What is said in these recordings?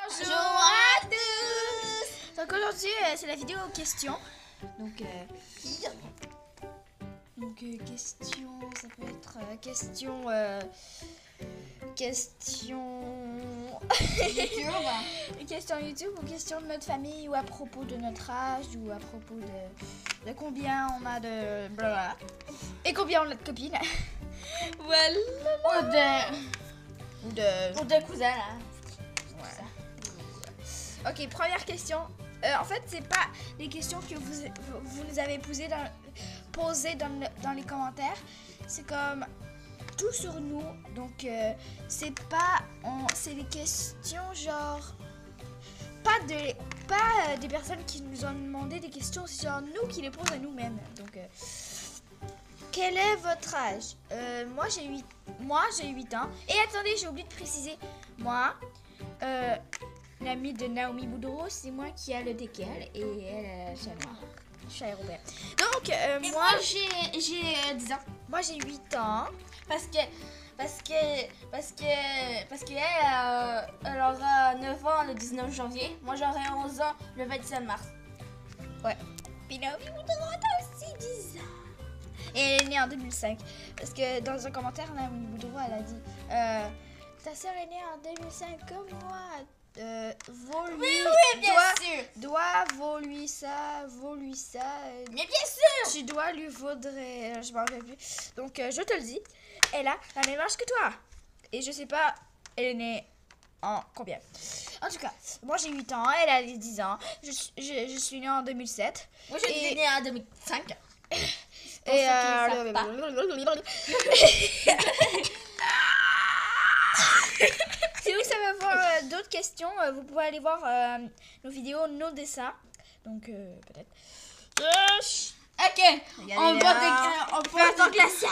Bonjour à tous. Donc aujourd'hui c'est la vidéo question. Donc question, ça peut être question question YouTube ou question de notre famille ou à propos de notre âge ou à propos de combien on a de blablabla et combien on a de copines. Voilà. Ou de cousins là. Ok, première question. En fait, c'est pas les questions que vous nous avez posées dans les commentaires. C'est comme tout sur nous. Donc, c'est des questions genre pas des personnes qui nous ont demandé des questions. C'est genre nous qui les posons à nous-mêmes. Donc, quel est votre âge? Moi, j'ai 8 ans. Et attendez, j'ai oublié de préciser. Moi, l'amie de Naomi Boudreau, c'est moi qui a le DKL et elle, je suis à Robert. Donc, moi, j'ai 10 ans. Moi, j'ai 8 ans. Parce qu'elle aura 9 ans le 19 janvier. Moi, j'aurai 11 ans le 27 mars. Ouais. Puis Naomi Boudreau, t'as aussi 10 ans. Et elle est née en 2005. Parce que dans un commentaire, Naomi Boudreau, elle a dit ta sœur est née en 2005 comme moi. Oui, bien sûr. Vaut-lui ça. Mais bien sûr. Tu dois lui vaudrait. Je m'en rappelle plus. Donc, je te le dis. Elle a la même âge que toi. Et je sais pas, elle est née en combien. En tout cas, moi j'ai 8 ans, elle a 10 ans. Je suis née en 2007. Moi, je suis née en 2005. Et si vous savez avoir d'autres questions, vous pouvez aller voir nos vidéos, nos dessins. Donc, peut-être. Ok, on peut attendre glacial.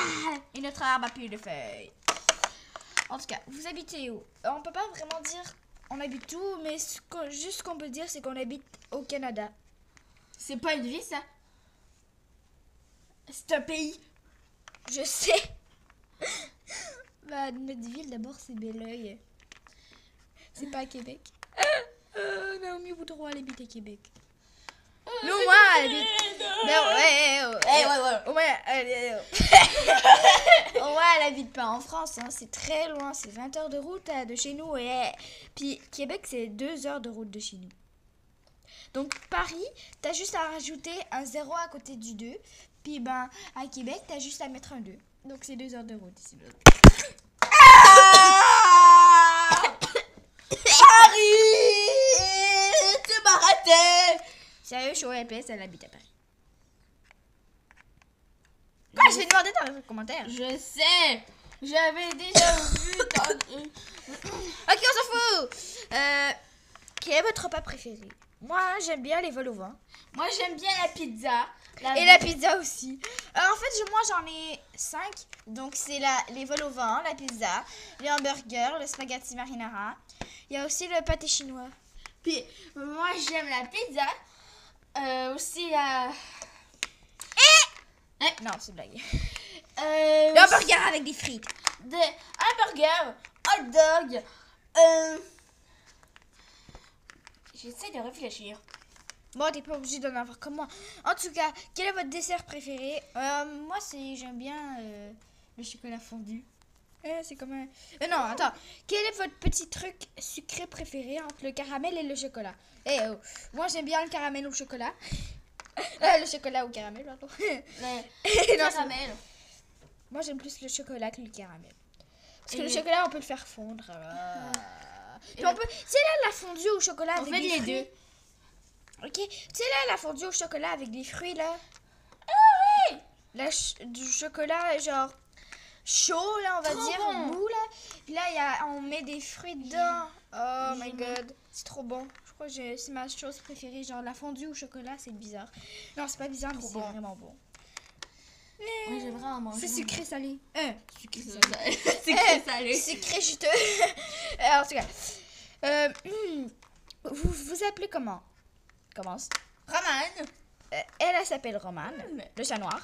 Et notre arbre a plus de feuilles. En tout cas, vous habitez où? On peut pas vraiment dire on habite où, mais juste ce qu'on peut dire, c'est qu'on habite au Canada. C'est pas une ville, ça? C'est un pays. Je sais. Bah, notre ville, d'abord, c'est Belleuil. C'est pas à Québec. Naomi Boudreau, elle habite à Québec. Nous, moi, elle habite... Au moins, elle habite pas en France. Hein. C'est très loin. C'est 20 heures de route de chez nous. Puis, Québec, c'est 2 heures de route de chez nous. Donc, Paris, t'as juste à rajouter un 0 à côté du 2. Puis, ben, à Québec, t'as juste à mettre un 2. Donc, c'est 2 heures de route ici. Paris! Tu m'as raté! Sérieux, je suis au LPS, elle habite à Paris. Quoi? Je vais demander dans les commentaires. Je sais! J'avais déjà vu Ok, on s'en fout! Quel est votre repas préféré? Moi, j'aime bien les vols au vent. Moi, j'aime bien la pizza. La pizza aussi. En fait, moi, j'en ai 5. Donc, c'est les vols au vent, la pizza, les hamburgers, le spaghetti marinara. Il y a aussi le pâté chinois. Puis, moi, j'aime la pizza. Aussi la... Non, c'est une blague. Le hamburger avec des frites. Hamburger, hot dog. J'essaie de réfléchir. Bon, t'es pas obligé d'en avoir comme moi. En tout cas, quel est votre dessert préféré? Moi, j'aime bien le chocolat fondu. C'est comme un... non, attends. Quel est votre petit truc sucré préféré entre le caramel et le chocolat? Moi, j'aime bien le caramel au chocolat. Le chocolat au caramel, pardon. Le caramel. Moi, j'aime plus le chocolat que le caramel. Parce que le chocolat, on peut le faire fondre. Puis on peut... C'est là la fondue au chocolat avec des fruits. Deux. Ok, tu sais là, la fondue au chocolat avec des fruits là. Ah oui! Du chocolat genre chaud là, on va dire, mou là. Puis là, on met des fruits dedans. Oh my god, c'est trop bon. Je crois que c'est ma chose préférée. Genre la fondue au chocolat, c'est bizarre. Non, c'est pas bizarre, mais c'est vraiment bon. Oui, j'ai vraiment mangé. C'est sucré salé. Sucré salé. Sucré salé. Sucré juteux. En tout cas, vous vous appelez comment? Commence. Romane. Elle s'appelle Romane, le chat noir.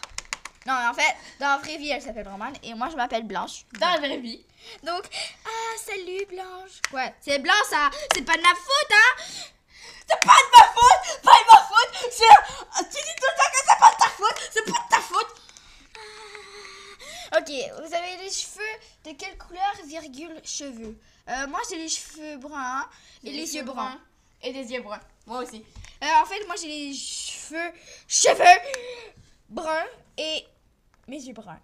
Non, en fait, dans la vraie vie, elle s'appelle Romane et moi, je m'appelle Blanche. Dans la vraie vie. Donc, salut Blanche. Ouais, c'est blanc ça. C'est pas de ma faute, hein. C'est pas de ma faute. Pas de ma faute. Tu dis tout le temps que c'est pas de ta faute. C'est pas de ta faute. Ok, vous avez les cheveux de quelle couleur, virgule, cheveux? Moi, j'ai les cheveux bruns et les yeux bruns. Et des yeux bruns. Moi aussi. En fait, moi, j'ai les cheveux bruns et mes yeux bruns.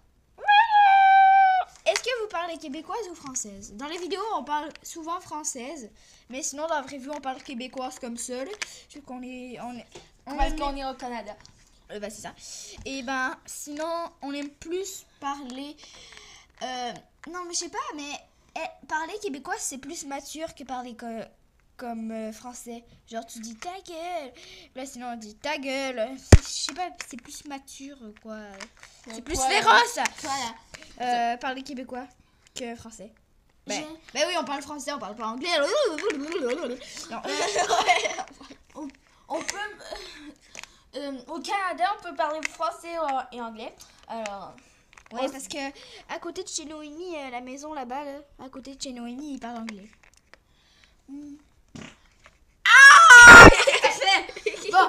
Est-ce que vous parlez québécoise ou française? Dans les vidéos, on parle souvent française, mais sinon, dans la vraie vie, on parle québécoise comme ça. Parce qu'on est... Parce qu'on est au Canada. Bah, c'est ça. Et ben, sinon, on aime plus parler... non, mais je sais pas, mais parler québécois, c'est plus mature que parler comme français. Genre, tu dis ta gueule. Là, sinon, on dit ta gueule. Je sais pas, c'est plus mature, quoi. C'est plus féroce. Voilà. Parler québécois que français. Ben oui, on parle français, on parle pas anglais. Non. On peut... au Canada, on peut parler français et anglais. Alors... Ouais, parce que à côté de chez Noémie, la maison là-bas, là, à côté de chez Noémie, ils parlent anglais. Bon,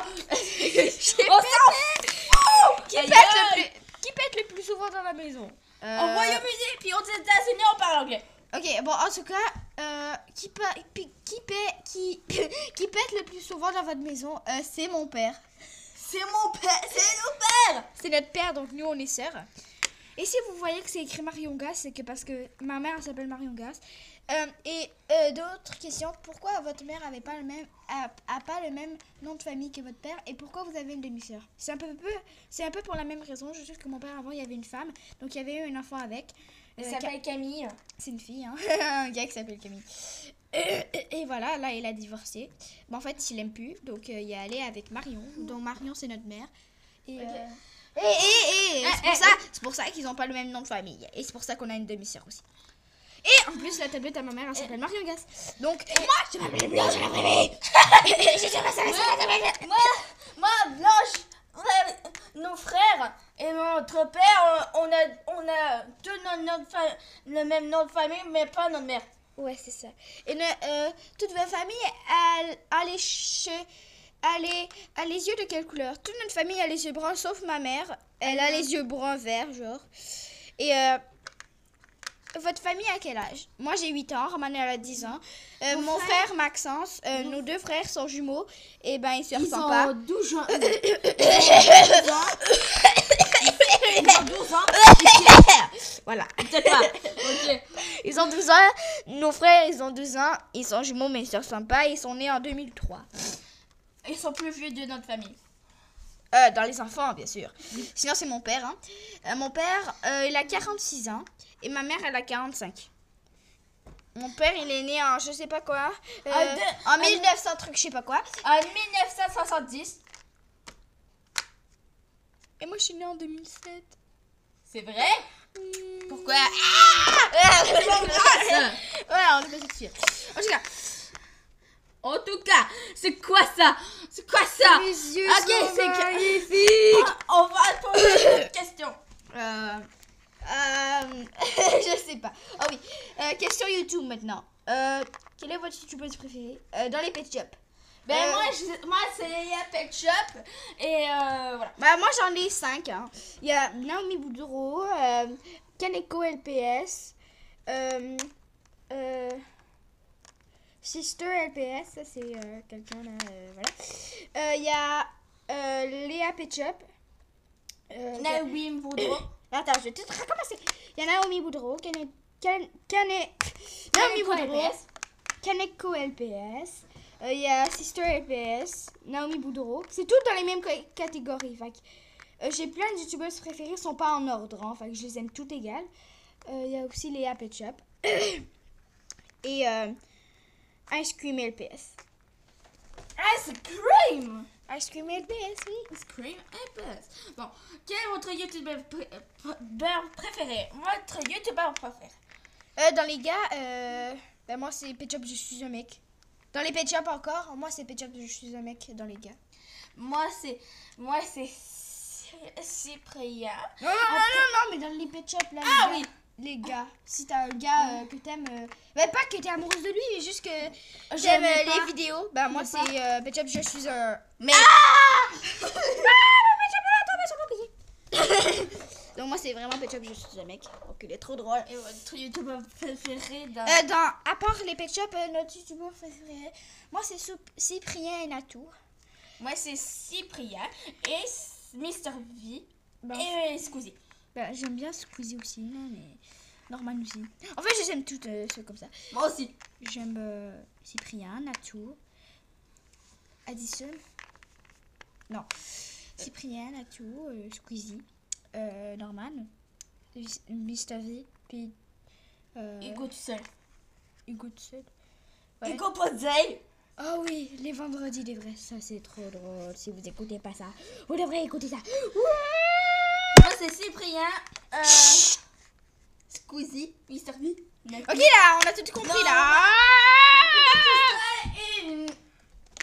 Qui pète le plus souvent dans la maison? Au Royaume-Uni, puis aux États-Unis, on parle anglais. Ok, bon, en tout cas, qui pète le plus souvent dans votre maison? C'est mon père. C'est mon père, c'est nos pères. C'est notre père, donc nous, on est sœurs. Et si vous voyez que c'est écrit Marion Gas, c'est que parce que ma mère elle s'appelle Marion Gas. D'autres questions, pourquoi votre mère a pas le même nom de famille que votre père et pourquoi vous avez une demi-sœur? C'est un peu pour la même raison, je sais que mon père avant il y avait une femme, donc il y avait eu un enfant avec. Elle s'appelle Camille. C'est une fille, hein. Un gars qui s'appelle Camille. Et voilà, là il a divorcé. Mais en fait il aime plus, donc il est allé avec Marion. Donc Marion c'est notre mère. Et c'est pour ça qu'ils n'ont pas le même nom de famille. Et c'est pour ça qu'on a une demi-sœur aussi. Et en plus, la tablette à ma mère, elle s'appelle Marion Gas. Donc, moi, je m'appelle Blanche à la vraie vie. Moi, Blanche, nos frères et notre père, on a tous le même nom de famille, mais pas notre mère. Ouais, c'est ça. Et toute votre famille a les yeux de quelle couleur? Toute notre famille a les yeux bruns, sauf ma mère. Elle a les yeux bruns verts, genre. Et votre famille a quel âge? Moi, j'ai 8 ans. Romane, elle a 10 ans. Mon frère, Maxence, nos deux frères sont jumeaux. Et ben, ils se ressemblent pas. 12 ans. Voilà. Peut-être pas. Ok. Ils ont 12 ans. Nos frères, ils ont 12 ans. Ils sont jumeaux, mais ils se ressemblent pas. Ils sont nés en 2003. Ils sont plus vieux de notre famille. Dans les enfants, bien sûr. Sinon, c'est mon père. Hein. Mon père, il a 46 ans. Et ma mère, elle a 45. Mon père, il est né en je sais pas quoi. En 1900 truc, je sais pas quoi. En 1970. Et moi, je suis née en 2007. C'est vrai? Pourquoi? Ça. Ouais, on est pas dessus. En tout cas, c'est quoi ça? C'est quoi ça? Mes yeux Ok, sont c'est magnifiques. On va poser une question. Je sais pas. Ah oui. Question YouTube maintenant. Quel est votre YouTubeuse préféré? Dans les Pet Shop. Ben moi c'est les Pet Shop et voilà. Bah moi j'en ai 5. Hein. Il y a Naomi Boudreau, Kaneko LPS, Sister LPS, ça c'est quelqu'un là, voilà. Il y a Léa Pet Shop. Naomi Boudreau. Attends, je vais tout recommencer. Il y a Naomi Boudreau, Naomi Boudreau, Kaneko LPS. Il y a Sister LPS, Naomi Boudreau. C'est tout dans les mêmes catégories. J'ai plein de youtubeuses préférées, ils sont pas en ordre. Hein, je les aime toutes égales. Il y a aussi Léa Pet Shop. Et Ice Cream LPS. Ice Cream! Ice Cream LPS, oui. Ice Cream LPS. Bon, quel est votre youtubeur préféré? Votre youtubeur préféré? Dans les gars, ben moi c'est Pet Shop, je suis un mec. Dans les Pet Shop encore, moi c'est Pet Shop, je suis un mec dans les gars. Moi c'est Cyprien. Non, mais dans les pet shops, là, Ah les oui. gars, les gars. Si t'as un gars que t'aimes... bah, pas que t'es amoureuse de lui, mais juste que t'aimes n'ai les pas. vidéos. Bah, moi, Je c'est n'ai pet shop, je suis un... Mais Donc, moi, c'est vraiment pet shop, je suis un mec. Donc, il est trop drôle. et votre youtubeur préféré dans... À part les pet shops, notre youtubeur préféré, moi, c'est Cyprien et Natou. Moi, c'est Cyprien et Mr. V Bah, et Squeezie. bah, j'aime bien Squeezie aussi, non, mais Norman aussi. En fait, j'aime toutes ceux comme ça. Moi aussi. J'aime Cyprien, Natou, Addison. Non. Cyprien, Natou, Squeezie, Norman, Mr. V, puis Hugo tout seul. Hugo tout seul. Ouais. Hugo Podzey. Oh oui, les vendredis des vrais, ça c'est trop drôle. Si vous écoutez pas ça, vous devrez écouter ça. Moi, c'est Cyprien, Squeezie, Mr. V. Ok là, on a tout compris là. Et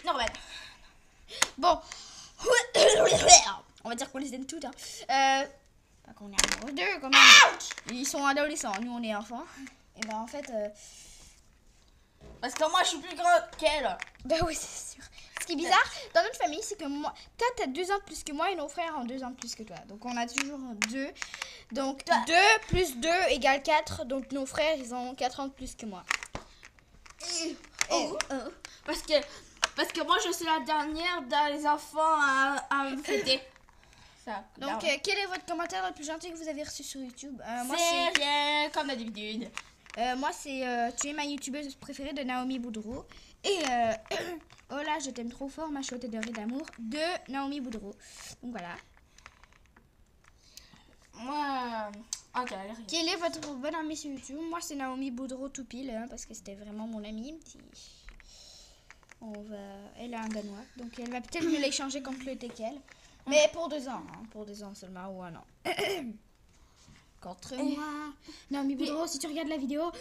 Norman. Bon, on va dire qu'on les aime toutes. Hein. Pas qu'on est amoureux d'eux quand même. Ils sont adolescents, nous on est enfants. Et ben en fait, Parce que moi, je suis plus grande qu'elle. bah oui c'est sûr. Ce qui est bizarre dans notre famille, c'est que moi, toi t'as 2 ans de plus que moi et nos frères ont 2 ans de plus que toi. Donc on a toujours 2. Donc 2 plus 2 égale 4. Donc nos frères ils ont 4 ans de plus que moi. Parce que moi, je suis la dernière dans les enfants à me fêter. Ça, Donc quel est votre commentaire le plus gentil que vous avez reçu sur YouTube? Moi c'est rien comme d'habitude. Moi, c'est tu es ma youtubeuse préférée de Naomi Boudreau. Et oh là, je t'aime trop fort, ma chouette dorée d'amour de Naomi Boudreau. Donc voilà. Moi, ok, rien. Quel est votre bon ami sur YouTube? Moi, c'est Naomi Boudreau tout pile, hein, parce que c'était vraiment mon amie. Elle a un Danois, donc elle va peut-être me l'échanger contre le teckel. Mais pour 2 ans, hein, pour 2 ans seulement ou 1 an. Contre moi. Naomi Boudreau, si tu regardes la vidéo,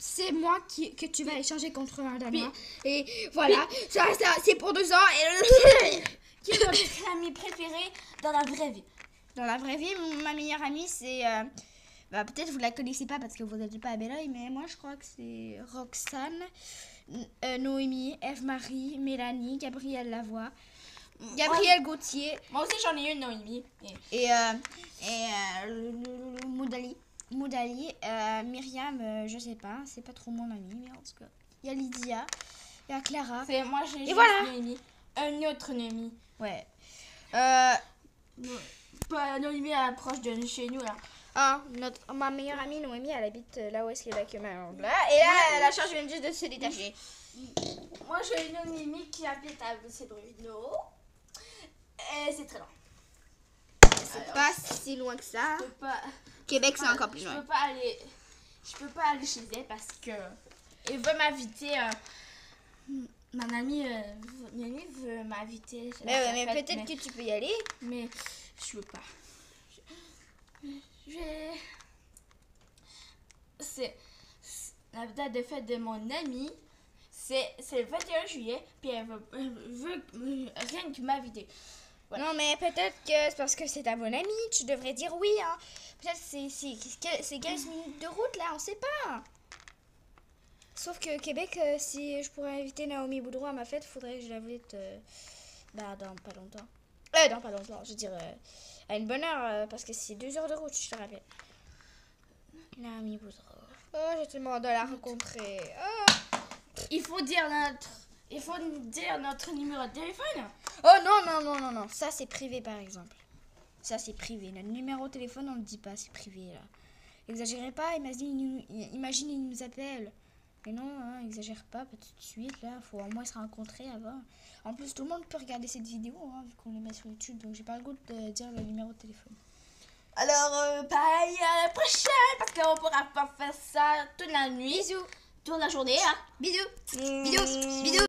c'est moi que tu vas échanger contre un Danois. Et voilà, ça c'est pour 2 ans. Et... Qui est votre ami préféré dans la vraie vie? Dans la vraie vie, ma meilleure amie, c'est... bah, peut-être vous la connaissez pas parce que vous n'êtes pas à Belleuil, mais moi je crois que c'est Roxane, Noémie, Eve-Marie, Mélanie, Gabrielle Lavoie, Gabrielle Gauthier Moi aussi, j'en ai une, Noémie. et Moudali, Myriam, je sais pas, c'est pas trop mon amie, mais en tout cas. Il y a Lydia, il y a Clara. Moi, j'ai juste voilà. Noémie. Un autre Noémie. Ouais. Pas Noémie à proche de chez nous, là. Ah, ma meilleure amie Noémie, elle habite là où est-ce qu'il y a que ma ongle là. Et là, la charge vient juste de se détacher. Moi, j'ai une Noémie qui habite à Bruno. Et c'est très loin. C'est pas si loin que ça. Je peux pas... Québec, c'est encore plus Je loin. peux pas aller chez elle parce que elle veut m'inviter. Ma amie veut m'inviter. Mais peut-être que tu peux y aller. Mais je veux pas. C'est la date de fête de mon amie. C'est le 21 juillet. Puis elle veut rien que m'inviter. Voilà. Non, mais peut-être que c'est parce que c'est ta bonne amie. Tu devrais dire oui. Hein. Peut-être c'est 15 minutes de route là, on sait pas. Sauf que Québec, si je pourrais inviter Naomi Boudreau à ma fête, faudrait que je l'invite dans pas longtemps. Dans pas longtemps, je veux dire à une bonne heure, parce que c'est 2 heures de route, je te rappelle. Naomi Boudreau. Oh, j'ai tellement hâte de la rencontrer. Oh. Il faut dire notre numéro de téléphone. Oh non. Ça, c'est privé, par exemple. Ça, c'est privé. Notre numéro de téléphone, on le dit pas, c'est privé, là. Exagérez pas, imagine, il nous appelle. Mais non, hein, exagère pas tout de suite, là. Faut au moins se rencontrer avant. En plus, tout le monde peut regarder cette vidéo, hein, vu qu'on les met sur YouTube. Donc, j'ai pas le goût de dire le numéro de téléphone. Alors, bye, à la prochaine, parce qu'on pourra pas faire ça toute la nuit. Bisous. Toute la journée, hein. Bisous. Bisous. Bisous.